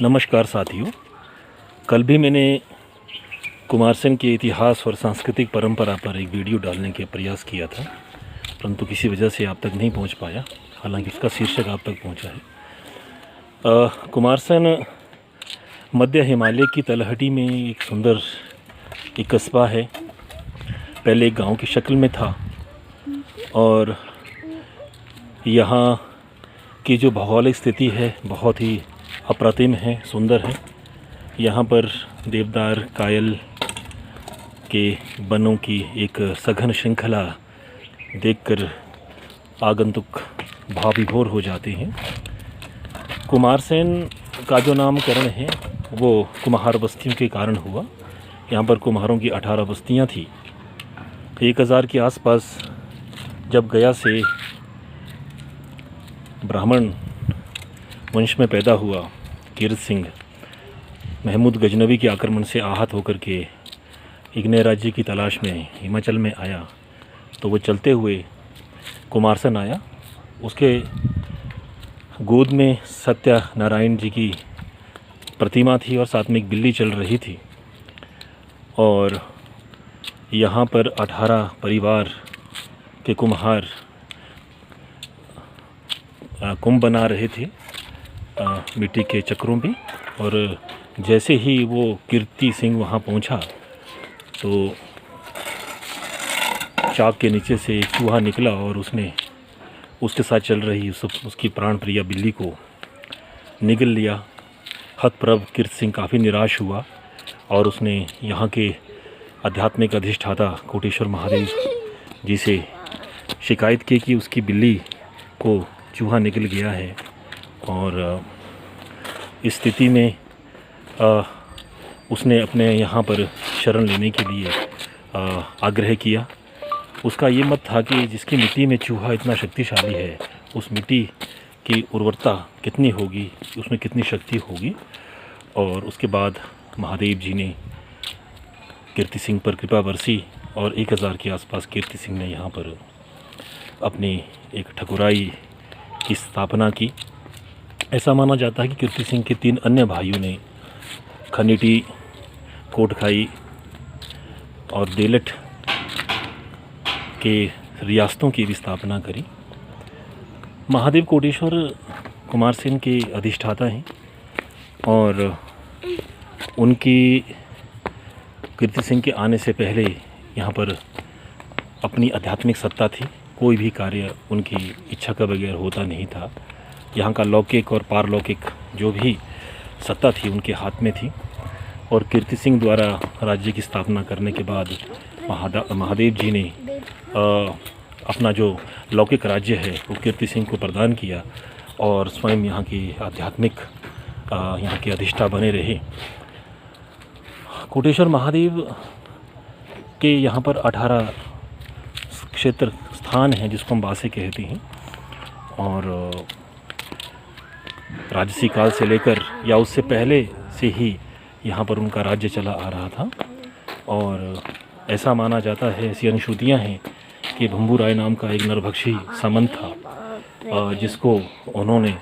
नमस्कार साथियों। कल भी मैंने कुमारसेन के इतिहास और सांस्कृतिक परंपरा पर एक वीडियो डालने के प्रयास किया था, परंतु किसी वजह से आप तक नहीं पहुंच पाया। हालांकि उसका शीर्षक आप तक पहुंचा है। कुमारसेन मध्य हिमालय की तलहटी में एक सुंदर एक कस्बा है। पहले एक गांव की शक्ल में था और यहाँ की जो भौगोलिक स्थिति है बहुत ही अप्रतिम है, सुंदर है। यहाँ पर देवदार कायल के वनों की एक सघन श्रृंखला देखकर आगंतुक भावविभोर हो जाते हैं। कुमारसेन का जो नामकरण है वो कुम्हार बस्तियों के कारण हुआ। यहाँ पर कुम्हारों की 18 बस्तियाँ थी। 1000 के आसपास जब गया से ब्राह्मण वंश में पैदा हुआ कीर्त सिंह महमूद गजनवी के आक्रमण से आहत होकर के एक नए राज्य की तलाश में हिमाचल में आया, तो वो चलते हुए कुमारसेन आया। उसके गोद में सत्यनारायण जी की प्रतिमा थी और साथ में एक बिल्ली चल रही थी। और यहाँ पर 18 परिवार के कुम्हार कुंभ बना रहे थे मिट्टी के चक्रों पे। और जैसे ही वो कीर्ति सिंह वहाँ पहुँचा तो चाक के नीचे से एक चूहा निकला और उसने उसके साथ चल रही उसकी प्राण प्रिय बिल्ली को निगल लिया। हतप्रभ कीर्ति सिंह काफ़ी निराश हुआ और उसने यहाँ के आध्यात्मिक अधिष्ठाता कोटेश्वर महादेव जी से शिकायत की कि उसकी बिल्ली को चूहा निकल गया है। और इस स्थिति में उसने अपने यहाँ पर शरण लेने के लिए आग्रह किया। उसका ये मत था कि जिसकी मिट्टी में चूहा इतना शक्तिशाली है, उस मिट्टी की उर्वरता कितनी होगी, उसमें कितनी शक्ति होगी। और उसके बाद महादेव जी ने कीर्ति सिंह पर कृपा बरसी और 1000 के आसपास कीर्ति सिंह ने यहाँ पर अपनी एक ठकुराई की स्थापना की। ऐसा माना जाता है कि कीर्ति सिंह के 3 अन्य भाइयों ने खनीटी, कोटखाई और देलट के रियासतों की भी स्थापना करी। महादेव कोटेश्वर कुमारसेन के अधिष्ठाता हैं और उनकी कीर्ति सिंह के आने से पहले यहाँ पर अपनी आध्यात्मिक सत्ता थी। कोई भी कार्य उनकी इच्छा का बगैर होता नहीं था। यहाँ का लौकिक और पारलौकिक जो भी सत्ता थी उनके हाथ में थी। और कीर्ति सिंह द्वारा राज्य की स्थापना करने के बाद महादेव जी ने अपना जो लौकिक राज्य है वो कीर्ति सिंह को प्रदान किया और स्वयं यहाँ की आध्यात्मिक यहाँ के अधिष्ठा बने रहे। कोटेश्वर महादेव के यहाँ पर 18 क्षेत्र स्थान हैं जिसको हम बासे कहते हैं। और राजसी काल से लेकर या उससे पहले से ही यहाँ पर उनका राज्य चला आ रहा था। और ऐसा माना जाता है, ऐसी अनुश्रुतियाँ हैं कि भंबू राय नाम का एक नरभक्षी सामंत था जिसको उन्होंने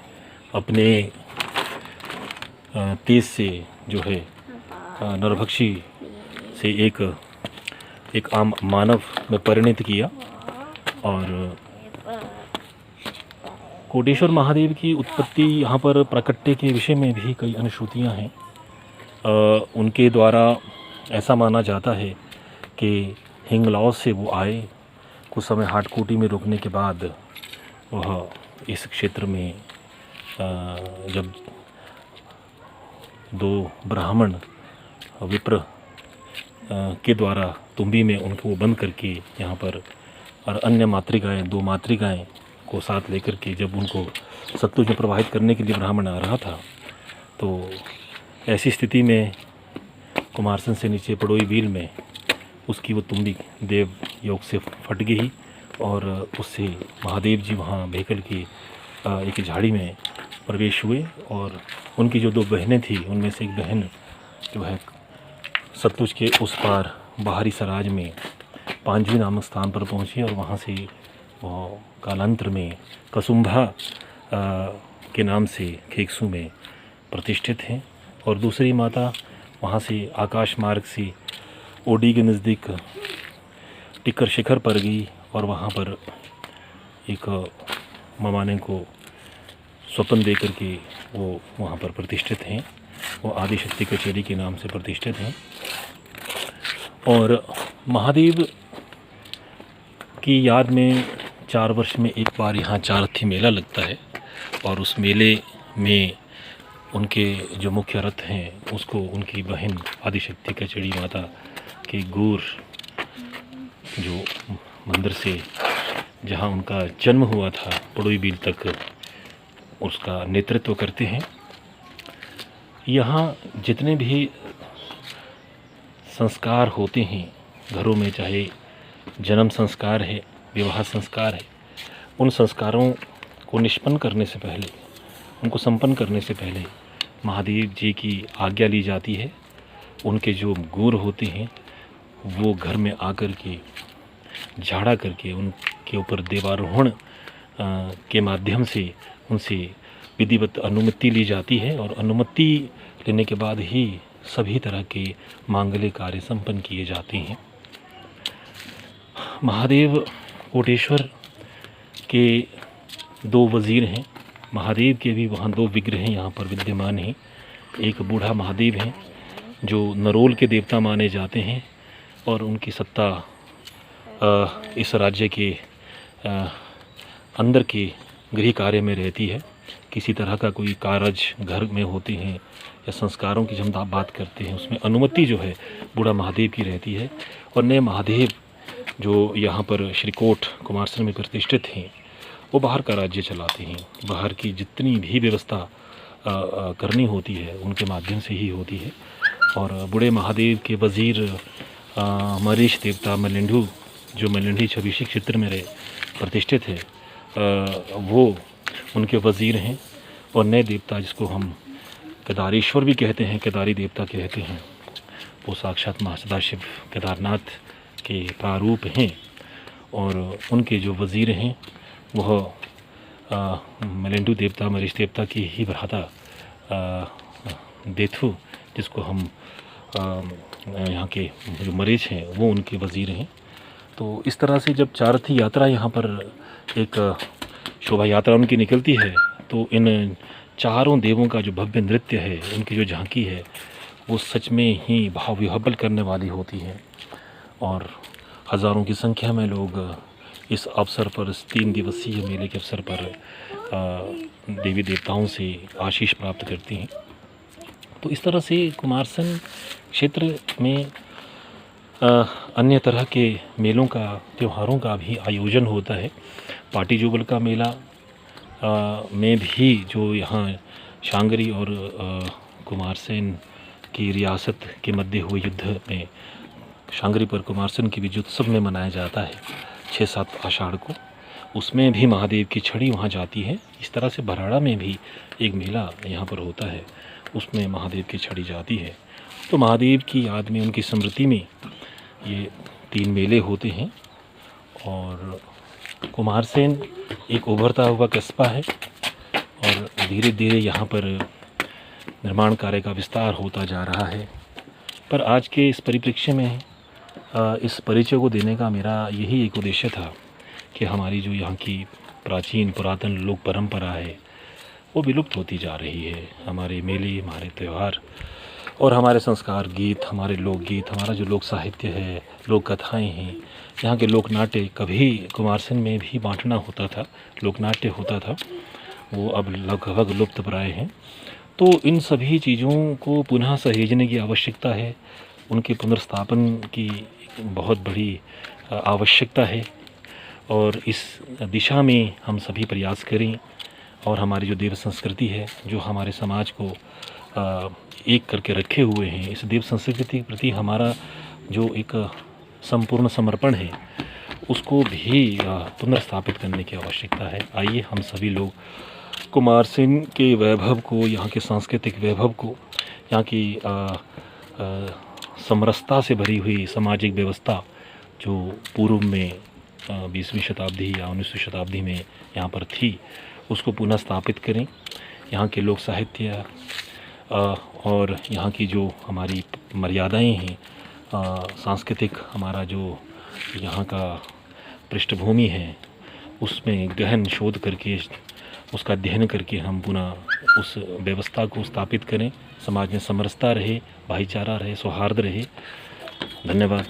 अपने तेज से जो है नरभक्षी से एक आम मानव में परिणत किया। और कोटेश्वर महादेव की उत्पत्ति यहाँ पर प्राकट्य के विषय में भी कई अनुश्रुतियाँ हैं। उनके द्वारा ऐसा माना जाता है कि हिंगलाव से वो आए, कुछ समय हाटकोटी में रुकने के बाद वह इस क्षेत्र में जब 2 ब्राह्मण विप्र के द्वारा तुम्बी में उनको बंद करके यहाँ पर और अन्य मातृगाएँ 2 मातृगाएँ को साथ लेकर के जब उनको सतलुज में प्रवाहित करने के लिए ब्राह्मण आ रहा था, तो ऐसी स्थिति में कुमारसेन से नीचे पड़ोई बील में उसकी वो तुम्बी देव योग से फट गई और उससे महादेव जी वहाँ भेकल की एक झाड़ी में प्रवेश हुए। और उनकी जो 2 बहनें थी उनमें से एक बहन जो है सतलुज के उस पार बाहरी सराज में पांजवी नामक स्थान पर पहुँची और वहाँ से वो कालांतर में कसुम्भा के नाम से खेकसू में प्रतिष्ठित हैं। और दूसरी माता वहाँ से आकाश मार्ग से ओडी के नज़दीक टिक्कर शिखर पर गई और वहाँ पर एक ममाने को स्वप्न दे करके वो वहाँ पर प्रतिष्ठित हैं। वो आदिशक्ति कचेरी के नाम से प्रतिष्ठित हैं। और महादेव की याद में 4 वर्ष में एक बार यहाँ चारथी मेला लगता है और उस मेले में उनके जो मुख्य रथ हैं उसको उनकी बहन आदिशक्ति कचेरी माता के गौर जो मंदिर से जहाँ उनका जन्म हुआ था पड़ोई बील तक उसका नेतृत्व करते हैं। यहाँ जितने भी संस्कार होते हैं घरों में, चाहे जन्म संस्कार है, विवाह संस्कार है, उन संस्कारों को निष्पन्न करने से पहले, उनको संपन्न करने से पहले महादेव जी की आज्ञा ली जाती है। उनके जो गौर होते हैं वो घर में आकर के झाड़ा करके उनके ऊपर देवारोहण के माध्यम से उनसे विधिवत अनुमति ली जाती है और अनुमति लेने के बाद ही सभी तरह के मांगलिक कार्य संपन्न किए जाते हैं। महादेव कोटेश्वर के 2 वज़ीर हैं। महादेव के भी वहाँ 2 विग्रह यहाँ पर विद्यमान हैं। एक बूढ़ा महादेव हैं जो नरोल के देवता माने जाते हैं और उनकी सत्ता इस राज्य के अंदर के गृह कार्य में रहती है। किसी तरह का कोई कारज घर में होते हैं या संस्कारों की जब हम बात करते हैं उसमें अनुमति जो है बूढ़ा महादेव की रहती है। और नए महादेव जो यहाँ पर श्रीकोट कुमारसैन में प्रतिष्ठित हैं वो बाहर का राज्य चलाते हैं। बाहर की जितनी भी व्यवस्था करनी होती है उनके माध्यम से ही होती है। और बूढ़े महादेव के वज़ीर मरीश देवता मलेंडू जो मलेंडी छबीशी क्षेत्र में प्रतिष्ठित है वो उनके वज़ीर हैं। और नए देवता जिसको हम केदारेश्वर भी कहते हैं, केदारी देवता कहते हैं, वो साक्षात महासदाशिव केदारनाथ के प्रारूप हैं। और उनके जो वज़ीर हैं वह मलेंडू देवता मरीश देवता की ही भ्राता देथु जिसको हम यहाँ के जो मरीच हैं वो उनके वज़ीर हैं। तो इस तरह से जब चारथी यात्रा यहाँ पर एक शोभा यात्रा उनकी निकलती है तो इन चारों देवों का जो भव्य नृत्य है, उनकी जो झांकी है वो सच में ही भाव विह्वल करने वाली होती है। और हज़ारों की संख्या में लोग इस अवसर पर, इस 3 दिवसीय मेले के अवसर पर देवी देवताओं से आशीष प्राप्त करते हैं। तो इस तरह से कुमारसैन क्षेत्र में अन्य तरह के मेलों का, त्योहारों का भी आयोजन होता है। पाटी जुगल का मेला में भी जो यहाँ शांगरी और कुमारसैन की रियासत के मध्य हुए युद्ध में शांगरी पर कुमारसैन की विजयोत्सव में मनाया जाता है 6-7 आषाढ़ को। उसमें भी महादेव की छड़ी वहाँ जाती है। इस तरह से भराड़ा में भी एक मेला यहाँ पर होता है, उसमें महादेव की छड़ी जाती है। तो महादेव की याद में, उनकी स्मृति में ये 3 मेले होते हैं। और कुमारसैन एक उभरता हुआ कस्बा है और धीरे धीरे यहाँ पर निर्माण कार्य का विस्तार होता जा रहा है। पर आज के इस परिप्रेक्ष्य में इस परिचय को देने का मेरा यही एक उद्देश्य था कि हमारी जो यहाँ की प्राचीन पुरातन लोक परंपरा है वो विलुप्त होती जा रही है। हमारे मेले, हमारे त्यौहार और हमारे संस्कार गीत, हमारे लोकगीत, हमारा जो लोक साहित्य है, लोक कथाएँ हैं, यहाँ के लोक नाट्य, कभी कुमारसैन में भी बांटना होता था, लोक नाट्य होता था, वो अब लगभग लुप्त प्राय हैं। तो इन सभी चीज़ों को पुनः सहेजने की आवश्यकता है, उनके पुनर्स्थापन की बहुत बड़ी आवश्यकता है। और इस दिशा में हम सभी प्रयास करें और हमारी जो देव संस्कृति है, जो हमारे समाज को एक करके रखे हुए हैं, इस देव संस्कृति के प्रति हमारा जो एक संपूर्ण समर्पण है उसको भी पुनर्स्थापित करने की आवश्यकता है। आइए हम सभी लोग कुमारसैन के वैभव को, यहाँ के सांस्कृतिक वैभव को, यहाँ की समरसता से भरी हुई सामाजिक व्यवस्था जो पूर्व में 20वीं शताब्दी या 19वीं शताब्दी में यहाँ पर थी, उसको पुनः स्थापित करें। यहाँ के लोक साहित्य, और यहाँ की जो हमारी मर्यादाएं हैं, सांस्कृतिक हमारा जो यहाँ का पृष्ठभूमि है, उसमें गहन शोध करके उसका अध्ययन करके हम पुनः उस व्यवस्था को स्थापित करें, समाज में समरसता रहे, भाईचारा रहे, सौहार्द रहे। धन्यवाद।